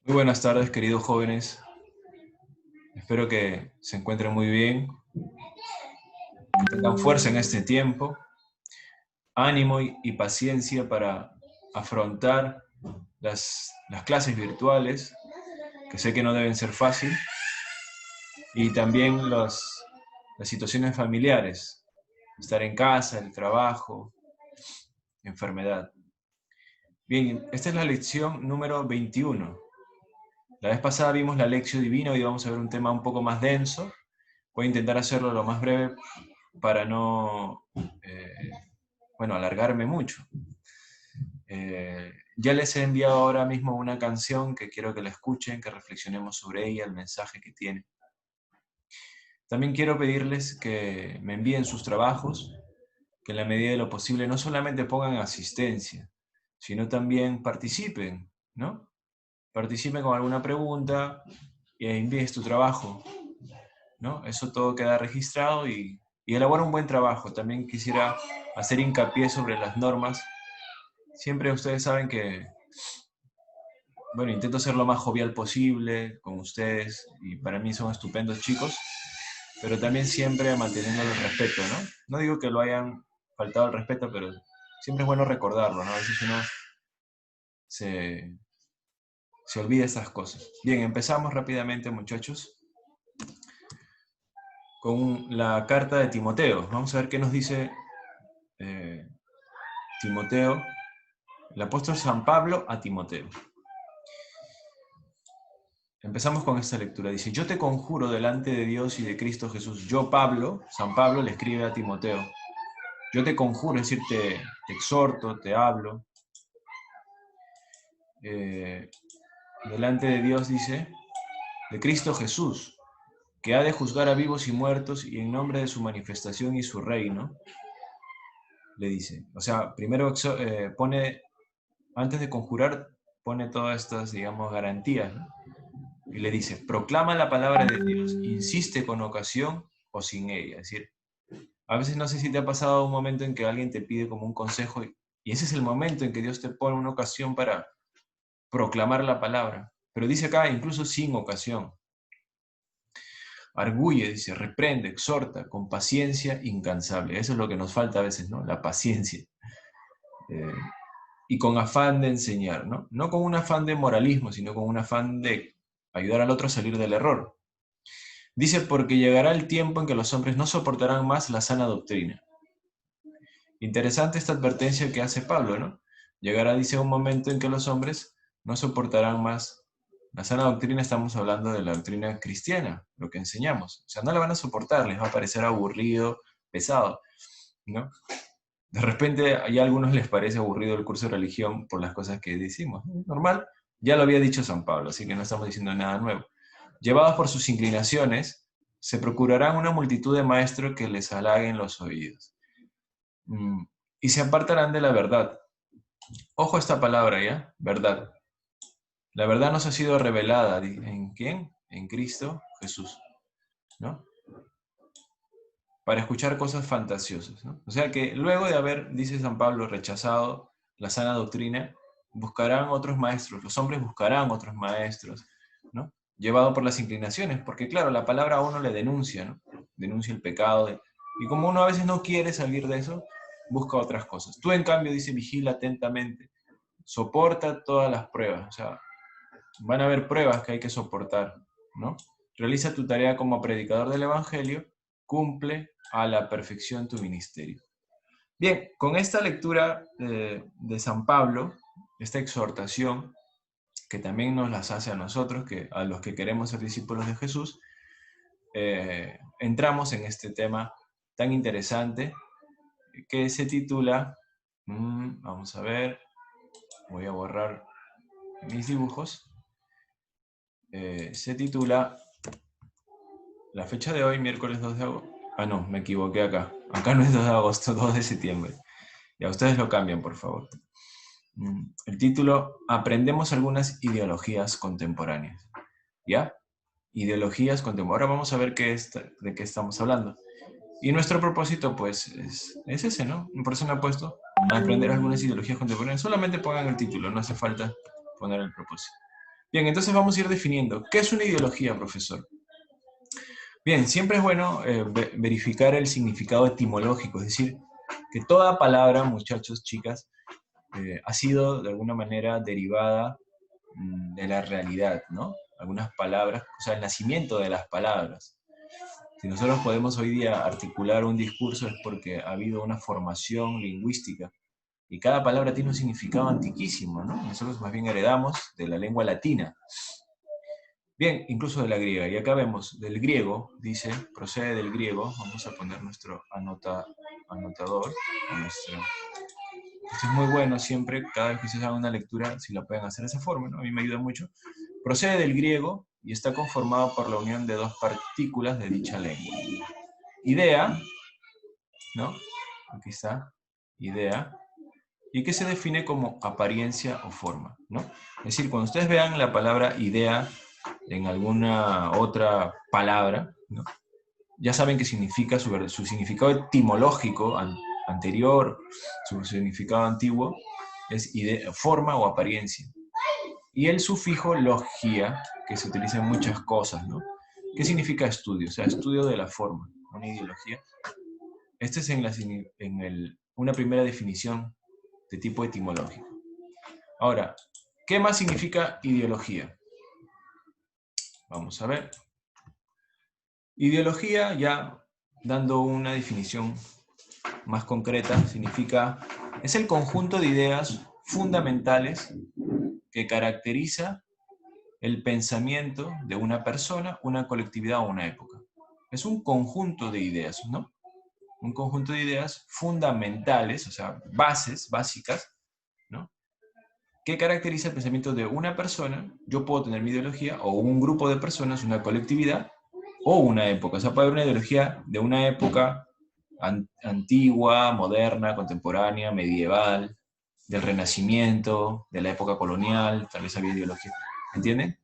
Muy buenas tardes, queridos jóvenes. Espero que se encuentren muy bien, que tengan fuerza en este tiempo, ánimo y paciencia para afrontar las clases virtuales, que sé que no deben ser fácil, y también las situaciones familiares, estar en casa, el trabajo, enfermedad. Bien, esta es la lección número 21. La vez pasada vimos la lección divina, hoy vamos a ver un tema un poco más denso. Voy a intentar hacerlo lo más breve para no alargarme mucho. Ya les he enviado ahora mismo una canción que quiero que la escuchen, que reflexionemos sobre ella, el mensaje que tiene. También quiero pedirles que me envíen sus trabajos, que en la medida de lo posible no solamente pongan asistencia, sino también participen, ¿no? Participen con alguna pregunta y envíes tu trabajo, ¿no? Eso todo queda registrado y elabora un buen trabajo. También quisiera hacer hincapié sobre las normas. Siempre ustedes saben que, bueno, intento ser lo más jovial posible con ustedes y para mí son estupendos chicos, pero también siempre manteniendo el respeto, ¿no? No digo que lo hayan faltado el respeto, pero siempre es bueno recordarlo, ¿no? A veces uno se olvida esas cosas. Bien, empezamos rápidamente, muchachos, con la carta de Timoteo. Vamos a ver qué nos dice Timoteo, el apóstol San Pablo a Timoteo. Empezamos con esta lectura. Dice, yo te conjuro delante de Dios y de Cristo Jesús. Yo, Pablo, San Pablo le escribe a Timoteo. Yo te conjuro, es decir, te exhorto, te hablo. Delante de Dios, dice, de Cristo Jesús, que ha de juzgar a vivos y muertos y en nombre de su manifestación y su reino, le dice. O sea, primero pone, antes de conjurar, pone todas estas, digamos, garantías, ¿no? Y le dice, proclama la palabra de Dios, insiste con ocasión o sin ella. Es decir, a veces no sé si te ha pasado un momento en que alguien te pide como un consejo y ese es el momento en que Dios te pone una ocasión para proclamar la palabra. Pero dice acá, incluso sin ocasión. Arguye, dice, reprende, exhorta, con paciencia incansable. Eso es lo que nos falta a veces, ¿no? La paciencia. Y con afán de enseñar, ¿no? No con un afán de moralismo, sino con un afán de ayudar al otro a salir del error. Dice, porque llegará el tiempo en que los hombres no soportarán más la sana doctrina. Interesante esta advertencia que hace Pablo, ¿no? Llegará, dice, un momento en que los hombres no soportarán más la sana doctrina. Estamos hablando de la doctrina cristiana, lo que enseñamos. O sea, no la van a soportar, les va a parecer aburrido, pesado, ¿no? De repente a algunos les parece aburrido el curso de religión por las cosas que decimos. Normal, ya lo había dicho San Pablo, así que no estamos diciendo nada nuevo. Llevados por sus inclinaciones, se procurarán una multitud de maestros que les halaguen los oídos. Y se apartarán de la verdad. Ojo a esta palabra, ¿ya? Verdad. La verdad nos ha sido revelada. ¿En quién? En Cristo Jesús, ¿no? Para escuchar cosas fantasiosas, ¿no? O sea que luego de haber, dice San Pablo, rechazado la sana doctrina, buscarán otros maestros, los hombres buscarán otros maestros, ¿no? Llevado por las inclinaciones, porque claro, la palabra a uno le denuncia, ¿no? Denuncia el pecado, y como uno a veces no quiere salir de eso, busca otras cosas. Tú en cambio, dice, vigila atentamente, soporta todas las pruebas, o sea, van a haber pruebas que hay que soportar, ¿no? Realiza tu tarea como predicador del Evangelio, cumple a la perfección tu ministerio. Bien, con esta lectura de San Pablo, esta exhortación, que también nos las hace a nosotros, que a los que queremos ser discípulos de Jesús, entramos en este tema tan interesante que se titula, vamos a ver, voy a borrar mis dibujos, se titula, la fecha de hoy, miércoles 2 de agosto, no, me equivoqué acá no es 2 de agosto, 2 de septiembre, ya ustedes lo cambian por favor. El título, aprendemos algunas ideologías contemporáneas, ¿ya? Ideologías contemporáneas, ahora vamos a ver de qué estamos hablando. Y nuestro propósito, pues, es ese, ¿no? Por eso me he puesto a aprender algunas ideologías contemporáneas. Solamente pongan el título, no hace falta poner el propósito. Bien, entonces vamos a ir definiendo. ¿Qué es una ideología, profesor? Bien, siempre es bueno verificar el significado etimológico, es decir, que toda palabra, muchachos, chicas, ha sido de alguna manera derivada de la realidad, ¿no? Algunas palabras, o sea, el nacimiento de las palabras. Si nosotros podemos hoy día articular un discurso es porque ha habido una formación lingüística y cada palabra tiene un significado antiquísimo, ¿no? Nosotros más bien heredamos de la lengua latina. Bien, incluso de la griega. Y acá vemos, del griego, dice, procede del griego. Vamos a poner nuestro anotador. Esto es muy bueno siempre, cada vez que se haga una lectura, si la pueden hacer de esa forma, ¿no? A mí me ayuda mucho. Procede del griego y está conformado por la unión de dos partículas de dicha lengua. Idea, ¿no? Aquí está, idea. Y que se define como apariencia o forma, ¿no? Es decir, cuando ustedes vean la palabra idea en alguna otra palabra, ¿no? Ya saben qué significa, su significado etimológico anterior, su significado antiguo, es idea, forma o apariencia. Y el sufijo logia, que se utiliza en muchas cosas, ¿no? ¿Qué significa estudio? O sea, estudio de la forma, una ideología. Esta es una primera definición de tipo etimológico. Ahora, ¿qué más significa ideología? Vamos a ver. Ideología, ya dando una definición más concreta, es el conjunto de ideas fundamentales que caracteriza el pensamiento de una persona, una colectividad o una época. Es un conjunto de ideas, ¿no? Un conjunto de ideas fundamentales, o sea, bases, básicas, ¿no? ¿Qué caracteriza el pensamiento de una persona? Yo puedo tener mi ideología, o un grupo de personas, una colectividad, o una época. O sea, puede haber una ideología de una época antigua, moderna, contemporánea, medieval, del Renacimiento, de la época colonial, tal vez había ideología. ¿Entienden?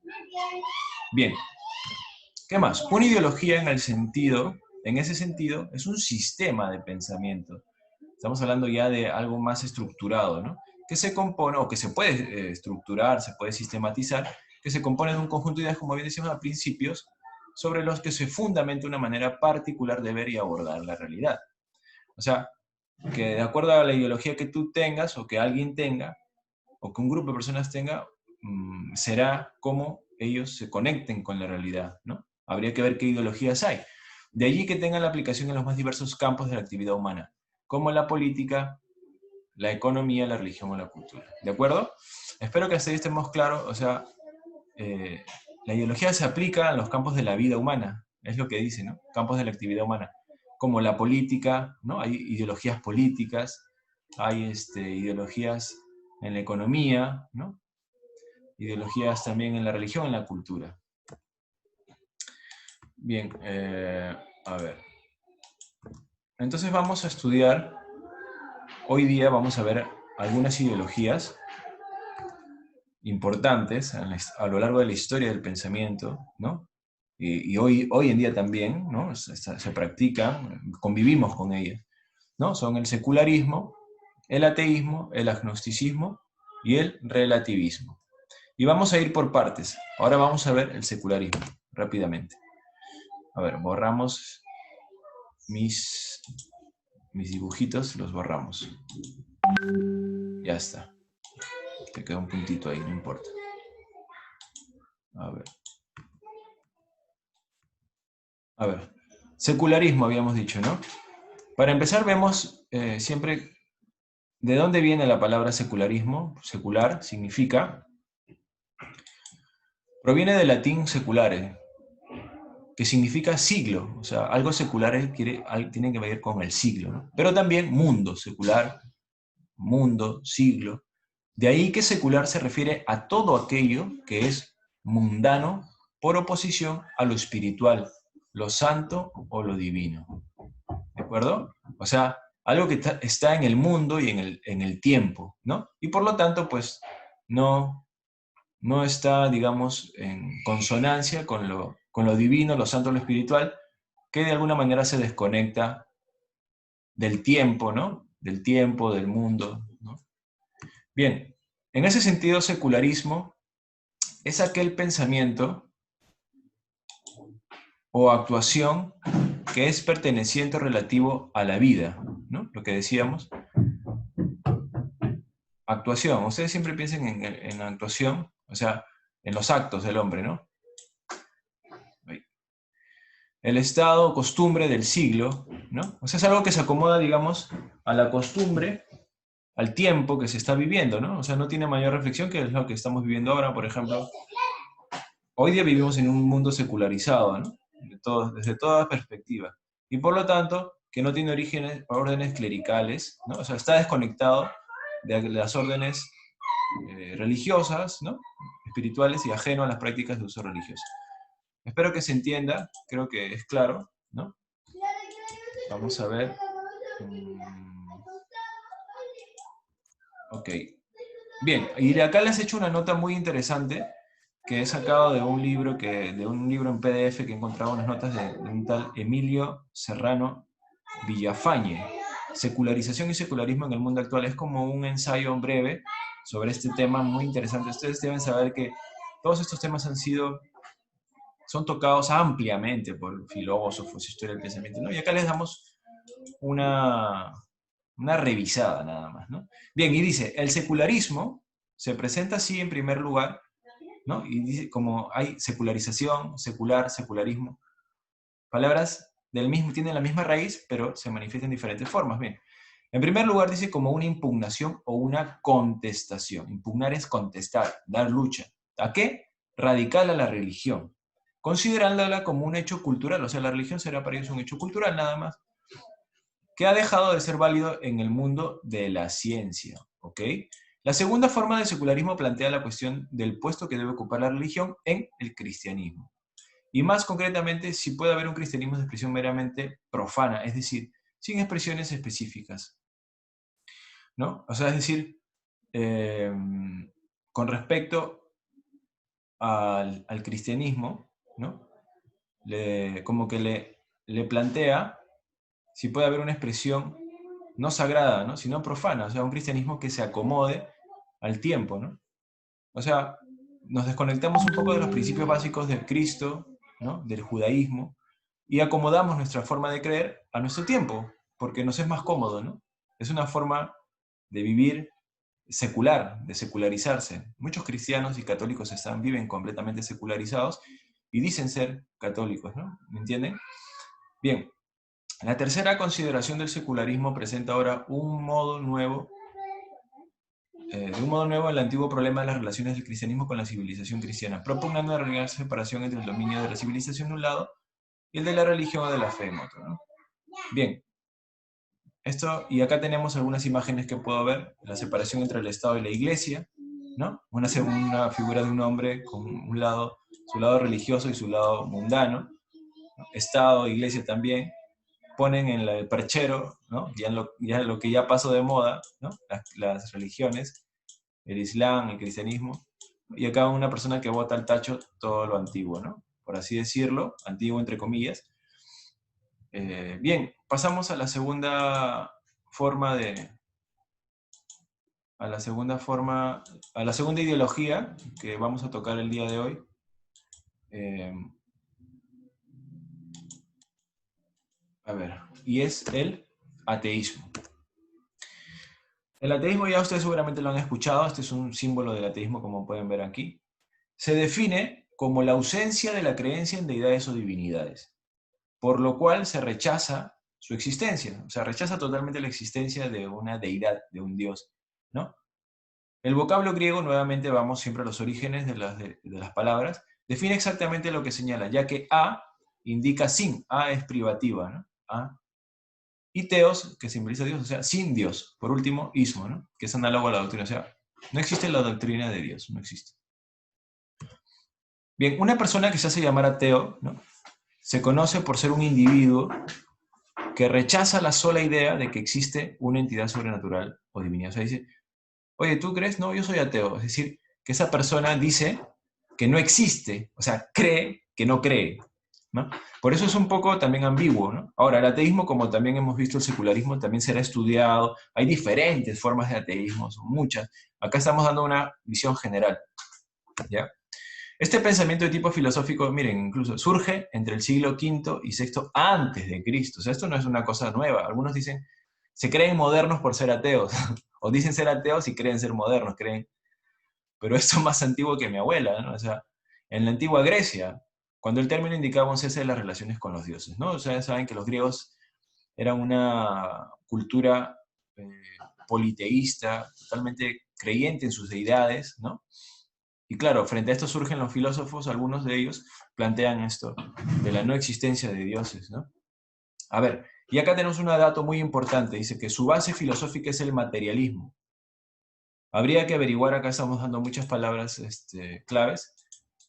Bien. ¿Qué más? Una ideología en ese sentido, es un sistema de pensamiento. Estamos hablando ya de algo más estructurado, ¿no? Que se compone, o que se puede estructurar, se puede sistematizar, que se compone de un conjunto de ideas, como bien decíamos, a principios, sobre los que se fundamenta una manera particular de ver y abordar la realidad. O sea, que de acuerdo a la ideología que tú tengas, o que alguien tenga, o que un grupo de personas tenga, será cómo ellos se conecten con la realidad, ¿no? Habría que ver qué ideologías hay. De allí que tengan la aplicación en los más diversos campos de la actividad humana, como la política, la economía, la religión o la cultura. ¿De acuerdo? Espero que hasta ahí estemos claros. O sea, la ideología se aplica a los campos de la vida humana, es lo que dice, ¿no? Campos de la actividad humana, como la política, ¿no? Hay ideologías políticas, hay ideologías en la economía, ¿no? Ideologías también en la religión, en la cultura. Bien, a ver. Entonces vamos a estudiar, hoy día vamos a ver algunas ideologías importantes a lo largo de la historia del pensamiento, ¿no? Y hoy en día también, ¿no? Se practican, convivimos con ellas, ¿no? Son el secularismo, el ateísmo, el agnosticismo y el relativismo. Y vamos a ir por partes. Ahora vamos a ver el secularismo, rápidamente. A ver, borramos mis dibujitos, los borramos. Ya está. Te queda un puntito ahí, no importa. A ver. A ver. Secularismo habíamos dicho, ¿no? Para empezar vemos siempre de dónde viene la palabra secularismo. Secular significa... Proviene del latín seculare, que significa siglo. O sea, algo secular tiene que ver con el siglo, ¿no? Pero también mundo, secular, mundo, siglo. De ahí que secular se refiere a todo aquello que es mundano por oposición a lo espiritual, lo santo o lo divino. ¿De acuerdo? O sea, algo que está en el mundo y en el tiempo, ¿no? Y por lo tanto, pues, no está, digamos, en consonancia con lo divino, lo santo, lo espiritual, que de alguna manera se desconecta del tiempo, ¿no? Del tiempo, del mundo, ¿no? Bien, en ese sentido, secularismo es aquel pensamiento o actuación que es perteneciente o relativo a la vida, ¿no? Lo que decíamos. Actuación. Ustedes siempre piensen en la actuación, o sea, en los actos del hombre, ¿no? El estado o costumbre del siglo, ¿no? O sea, es algo que se acomoda, digamos, a la costumbre, al tiempo que se está viviendo, ¿no? O sea, no tiene mayor reflexión que es lo que estamos viviendo ahora, por ejemplo. Hoy día vivimos en un mundo secularizado, ¿no? Desde toda perspectiva. Y por lo tanto, que no tiene órdenes clericales, ¿no? O sea, está desconectado de las órdenes religiosas, ¿no? Espirituales y ajeno a las prácticas de uso religioso. Espero que se entienda, creo que es claro, ¿no? Vamos a ver. Ok. Bien, y de acá les he hecho una nota muy interesante que he sacado de un libro, en PDF que he encontrado unas notas de un tal Emilio Serrano Villafañe. Secularización y secularismo en el mundo actual. Es como un ensayo breve sobre este tema muy interesante. Ustedes deben saber que todos estos temas son tocados ampliamente por filósofos, historia del pensamiento, ¿no? Y acá les damos una revisada nada más, ¿no? Bien, y dice, el secularismo se presenta así en primer lugar, ¿no? Y dice, como hay secularización, secular, secularismo, palabras del mismo, tienen la misma raíz, pero se manifiestan en diferentes formas. Bien, en primer lugar dice como una impugnación o una contestación. Impugnar es contestar, dar lucha. ¿A qué? Radical a la religión, considerándola como un hecho cultural, o sea, la religión será para ellos un hecho cultural nada más, que ha dejado de ser válido en el mundo de la ciencia, ¿ok? La segunda forma de secularismo plantea la cuestión del puesto que debe ocupar la religión en el cristianismo. Y más concretamente, si puede haber un cristianismo de expresión meramente profana, es decir, sin expresiones específicas, ¿no? O sea, es decir, con respecto al cristianismo, ¿no? Como que le plantea si puede haber una expresión no sagrada, ¿no? Sino profana, o sea, un cristianismo que se acomode al tiempo, ¿no? O sea, nos desconectamos un poco de los principios básicos del Cristo, ¿no? Del judaísmo, y acomodamos nuestra forma de creer a nuestro tiempo, porque nos es más cómodo, ¿no? Es una forma de vivir secular, de secularizarse. Muchos cristianos y católicos viven completamente secularizados y dicen ser católicos, ¿no? ¿Me entienden? Bien, la tercera consideración del secularismo presenta ahora de un modo nuevo el antiguo problema de las relaciones del cristianismo con la civilización cristiana, propugnando una real separación entre el dominio de la civilización de un lado y el de la religión o de la fe en otro, ¿no? Bien, y acá tenemos algunas imágenes que puedo ver, la separación entre el Estado y la Iglesia, ¿no? Una figura de un hombre con su lado religioso y su lado mundano, ¿no? Estado, Iglesia también, ponen en el perchero, ¿no? Ya lo que ya pasó de moda, ¿no? Las religiones, el Islam, el cristianismo, y acá una persona que bota al tacho todo lo antiguo, ¿no? Por así decirlo, antiguo entre comillas. Bien, pasamos a la segunda forma a la segunda ideología que vamos a tocar el día de hoy. Y es el ateísmo. El ateísmo ya ustedes seguramente lo han escuchado, este es un símbolo del ateísmo como pueden ver aquí. Se define como la ausencia de la creencia en deidades o divinidades, por lo cual se rechaza su existencia, o sea, rechaza totalmente la existencia de una deidad, de un dios, ¿no? El vocablo griego, nuevamente vamos siempre a los orígenes de las palabras, define exactamente lo que señala, ya que a indica sin, a es privativa, ¿no? A. Y teos, que simboliza a Dios, o sea, sin Dios. Por último, ismo, ¿no? Que es análogo a la doctrina, o sea, no existe la doctrina de Dios, no existe. Bien, una persona que se hace llamar ateo, ¿no? Se conoce por ser un individuo que rechaza la sola idea de que existe una entidad sobrenatural o divinidad. O sea, dice, oye, ¿tú crees? No, yo soy ateo. Es decir, que esa persona dice que no existe, o sea, cree que no cree, ¿no? Por eso es un poco también ambiguo, ¿no? Ahora, el ateísmo, como también hemos visto el secularismo, también será estudiado. Hay diferentes formas de ateísmo, son muchas. Acá estamos dando una visión general, ¿ya? Este pensamiento de tipo filosófico, miren, incluso surge entre el siglo V y VI antes de Cristo. O sea, esto no es una cosa nueva. Algunos dicen, se creen modernos por ser ateos, o dicen ser ateos y creen ser modernos, creen. Pero esto es más antiguo que mi abuela, ¿no? O sea, en la antigua Grecia, cuando el término indicaba un cese de las relaciones con los dioses, ¿no? O sea, saben que los griegos eran una cultura eh, politeísta, totalmente creyente en sus deidades, ¿no? Y claro, frente a esto surgen los filósofos, algunos de ellos plantean esto de la no existencia de dioses, ¿no? A ver, y acá tenemos un dato muy importante, dice que su base filosófica es el materialismo. Habría que averiguar, acá estamos dando muchas palabras claves,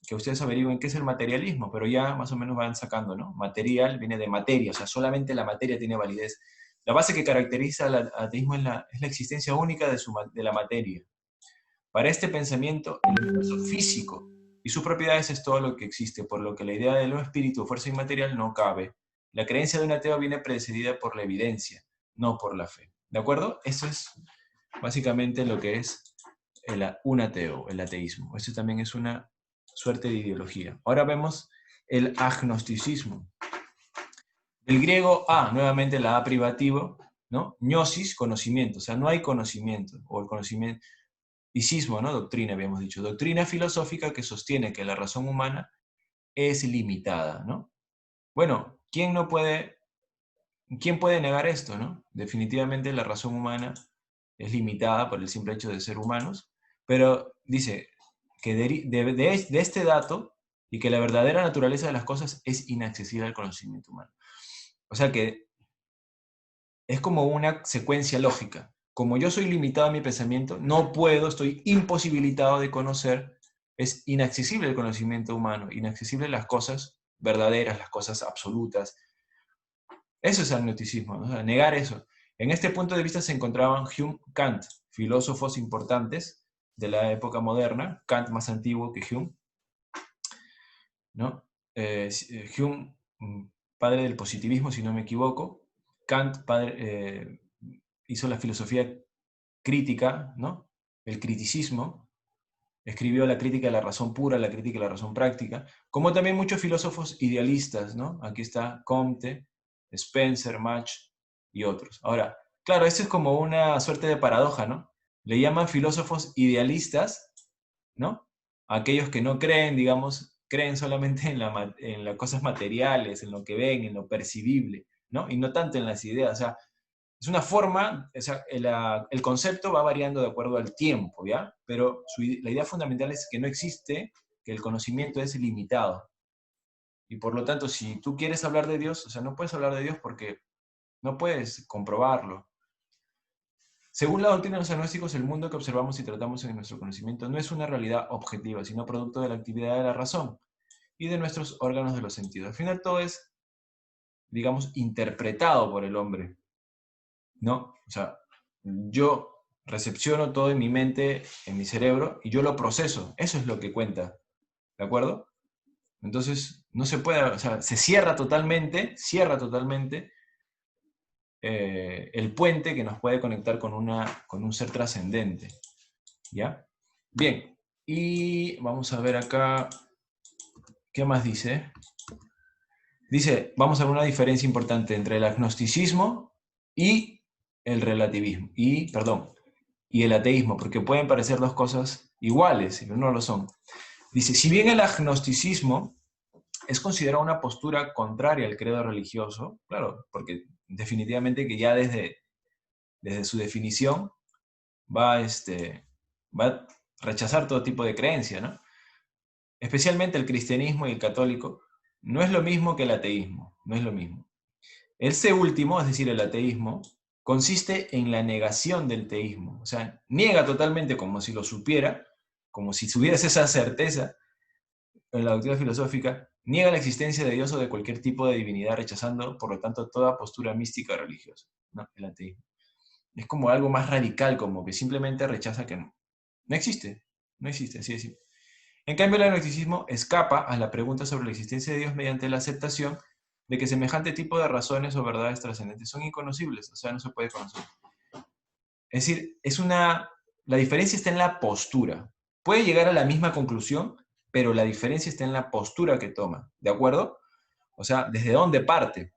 que ustedes averigüen qué es el materialismo, pero ya más o menos van sacando, ¿no? Material viene de materia, o sea, solamente la materia tiene validez. La base que caracteriza al ateísmo es la existencia única de la materia. Para este pensamiento, el universo físico y sus propiedades es todo lo que existe, por lo que la idea de lo espíritu, fuerza inmaterial, no cabe. La creencia de un ateo viene precedida por la evidencia, no por la fe. ¿De acuerdo? Eso es básicamente lo que es un ateo, el ateísmo. Esto también es una suerte de ideología. Ahora vemos el agnosticismo. Del griego nuevamente la a privativo, ¿no? Gnosis, conocimiento, o sea, no hay conocimiento, o el conocimiento, y sismo, ¿no? Doctrina, habíamos dicho. Doctrina filosófica que sostiene que la razón humana es limitada, ¿no? Bueno, ¿quién puede negar esto, no? Definitivamente la razón humana es limitada por el simple hecho de ser humanos, pero dice que de este dato y que la verdadera naturaleza de las cosas es inaccesible al conocimiento humano. O sea que es como una secuencia lógica. Como yo soy limitado a mi pensamiento, no puedo, estoy imposibilitado de conocer, es inaccesible el conocimiento humano, inaccesible las cosas verdaderas, las cosas absolutas. Eso es agnosticismo, ¿no? O sea, negar eso. En este punto de vista se encontraban Hume, Kant, filósofos importantes de la época moderna, Kant más antiguo que Hume, ¿no? Hume, padre del positivismo, si no me equivoco, Kant, hizo la filosofía crítica, ¿no? El criticismo, escribió la crítica de la razón pura, la crítica de la razón práctica, como también muchos filósofos idealistas, ¿no? Aquí está Comte, Spencer, Mach y otros. Ahora, claro, esto es como una suerte de paradoja, ¿no? Le llaman filósofos idealistas, ¿no? Aquellos que no creen, digamos, creen solamente en las cosas materiales, en lo que ven, en lo percibible, ¿no? Y no tanto en las ideas. O sea, es una forma, o sea, el concepto va variando de acuerdo al tiempo, ¿ya? Pero la idea fundamental es que no existe, que el conocimiento es limitado. Y por lo tanto, si tú quieres hablar de Dios, o sea, no puedes hablar de Dios porque no puedes comprobarlo. Según la doctrina de los agnósticos, el mundo que observamos y tratamos en nuestro conocimiento no es una realidad objetiva, sino producto de la actividad de la razón y de nuestros órganos de los sentidos. Al final todo es, digamos, interpretado por el hombre, ¿no? O sea, yo recepciono todo en mi mente, en mi cerebro, y yo lo proceso. Eso es lo que cuenta, ¿de acuerdo? Entonces, no se puede, o sea, se cierra totalmente el puente que nos puede conectar con un ser trascendente, ¿ya? Bien, y vamos a ver acá, ¿qué más dice? Dice, vamos a ver una diferencia importante entre el agnosticismo y el relativismo, y el ateísmo, porque pueden parecer dos cosas iguales, pero no lo son. Dice, si bien el agnosticismo es considerado una postura contraria al credo religioso, claro, porque definitivamente que ya desde su definición va a rechazar todo tipo de creencia, ¿no? Especialmente el cristianismo y el católico, no es lo mismo que el ateísmo, no es lo mismo. Ese último, es decir, el ateísmo, consiste en la negación del teísmo. O sea, niega totalmente como si lo supiera, como si tuvieras esa certeza en la doctrina filosófica, niega la existencia de Dios o de cualquier tipo de divinidad, rechazando, por lo tanto, toda postura mística o religiosa, ¿no? El ateísmo. Es como algo más radical, como que simplemente rechaza que no existe, no existe, así es. En cambio, el agnosticismo escapa a la pregunta sobre la existencia de Dios mediante la aceptación de que semejante tipo de razones o verdades trascendentes son inconocibles, o sea, no se puede conocer. Es decir, la diferencia está en la postura. Puede llegar a la misma conclusión, pero la diferencia está en la postura que toma, ¿de acuerdo? O sea, ¿desde dónde parte?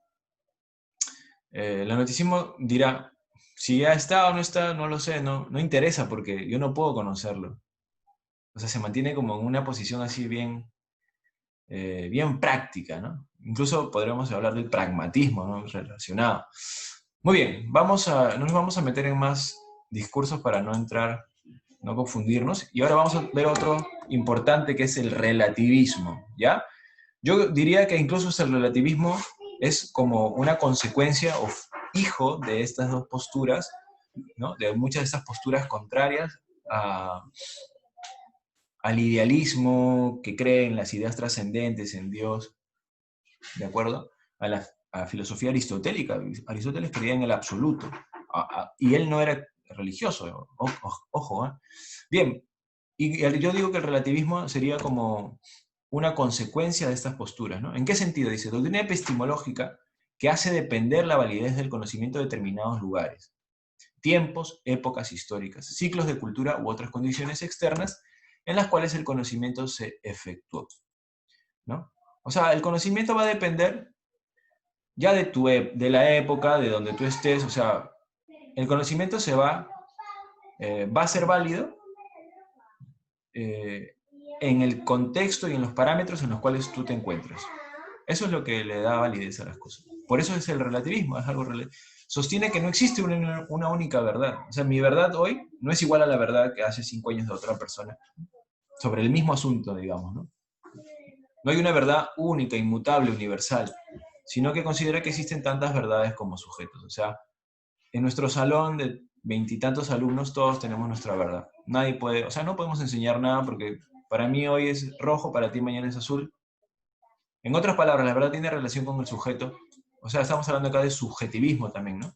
El anatocismo dirá, si ya está o no está, no lo sé, no interesa porque yo no puedo conocerlo. O sea, se mantiene como en una posición así bien práctica, ¿no? Incluso podríamos hablar del pragmatismo, ¿no? Relacionado. Muy bien, no nos vamos a meter en más discursos para no entrar, no confundirnos. Y ahora vamos a ver otro importante que es el relativismo, ¿ya? Yo diría que incluso el relativismo es como una consecuencia o hijo de estas dos posturas, ¿no? De muchas de estas posturas contrarias a, al idealismo que cree en las ideas trascendentes, en Dios, ¿de acuerdo? A la filosofía aristotélica. Aristóteles creía en el absoluto, y él no era religioso, ojo, ¿eh? Bien, y yo digo que el relativismo sería como una consecuencia de estas posturas, ¿no? ¿En qué sentido? Dice, doctrina epistemológica que hace depender la validez del conocimiento de determinados lugares, tiempos, épocas históricas, ciclos de cultura u otras condiciones externas en las cuales el conocimiento se efectuó, ¿no? O sea, el conocimiento va a depender ya de la época, de donde tú estés, o sea, el conocimiento va a ser válido eh, en el contexto y en los parámetros en los cuales tú te encuentras. Eso es lo que le da validez a las cosas. Por eso es el relativismo, es algo sostiene que no existe una única verdad. O sea, mi verdad hoy no es igual a la verdad que hace 5 años de otra persona sobre el mismo asunto, digamos, ¿no? No hay una verdad única, inmutable, universal, sino que considera que existen tantas verdades como sujetos. O sea, en nuestro salón de veintitantos alumnos todos tenemos nuestra verdad. Nadie puede, o sea, no podemos enseñar nada porque para mí hoy es rojo, para ti mañana es azul. En otras palabras, la verdad tiene relación con el sujeto. O sea, estamos hablando acá de subjetivismo también, ¿no?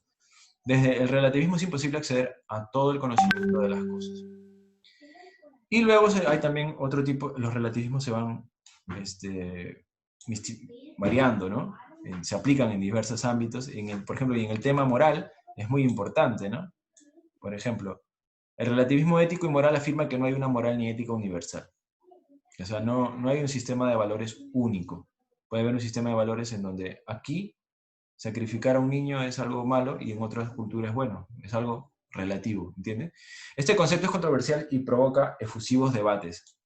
Desde el relativismo es imposible acceder a todo el conocimiento de las cosas. Y luego hay también otro tipo, los relativismos se van variando, ¿no? Se aplican en diversos ámbitos. Por ejemplo, y en el tema moral es muy importante, ¿no? Por ejemplo, el relativismo ético y moral afirma que no hay una moral ni ética universal. O sea, no hay un sistema de valores único. Puede haber un sistema de valores en donde aquí sacrificar a un niño es algo malo y en otras culturas es bueno, es algo relativo, ¿entiendes? Este concepto es controversial y provoca efusivos debates,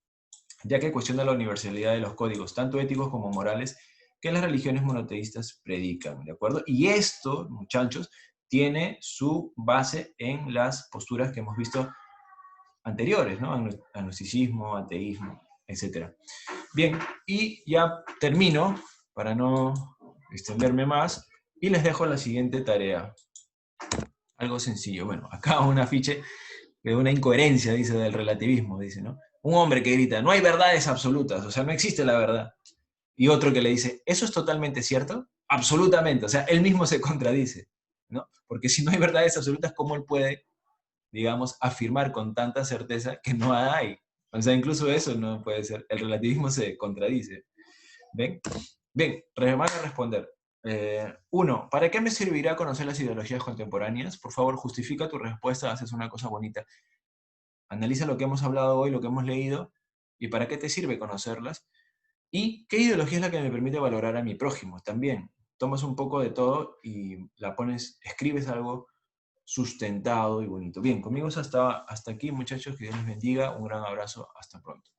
ya que cuestiona la universalidad de los códigos, tanto éticos como morales, que las religiones monoteístas predican, ¿de acuerdo? Y esto, muchachos, tiene su base en las posturas que hemos visto anteriores, ¿no? Agnosticismo, ateísmo, etc. Bien, y ya termino, para no extenderme más, y les dejo la siguiente tarea. Algo sencillo. Bueno, acá un afiche de una incoherencia, dice, del relativismo, dice, ¿no? Un hombre que grita, no hay verdades absolutas, o sea, no existe la verdad. Y otro que le dice, ¿eso es totalmente cierto? Absolutamente, o sea, él mismo se contradice, ¿no? Porque si no hay verdades absolutas, ¿cómo él puede, digamos, afirmar con tanta certeza que no hay? O sea, incluso eso no puede ser. El relativismo se contradice. ¿Ven? Bien, van a responder. Uno, ¿para qué me servirá conocer las ideologías contemporáneas? Por favor, justifica tu respuesta, haces una cosa bonita. Analiza lo que hemos hablado hoy, lo que hemos leído, y para qué te sirve conocerlas. ¿Y qué ideología es la que me permite valorar a mi prójimo? También, tomas un poco de todo y la pones, escribes algo sustentado y bonito. Bien, conmigo es hasta aquí, muchachos, que Dios les bendiga, un gran abrazo, hasta pronto.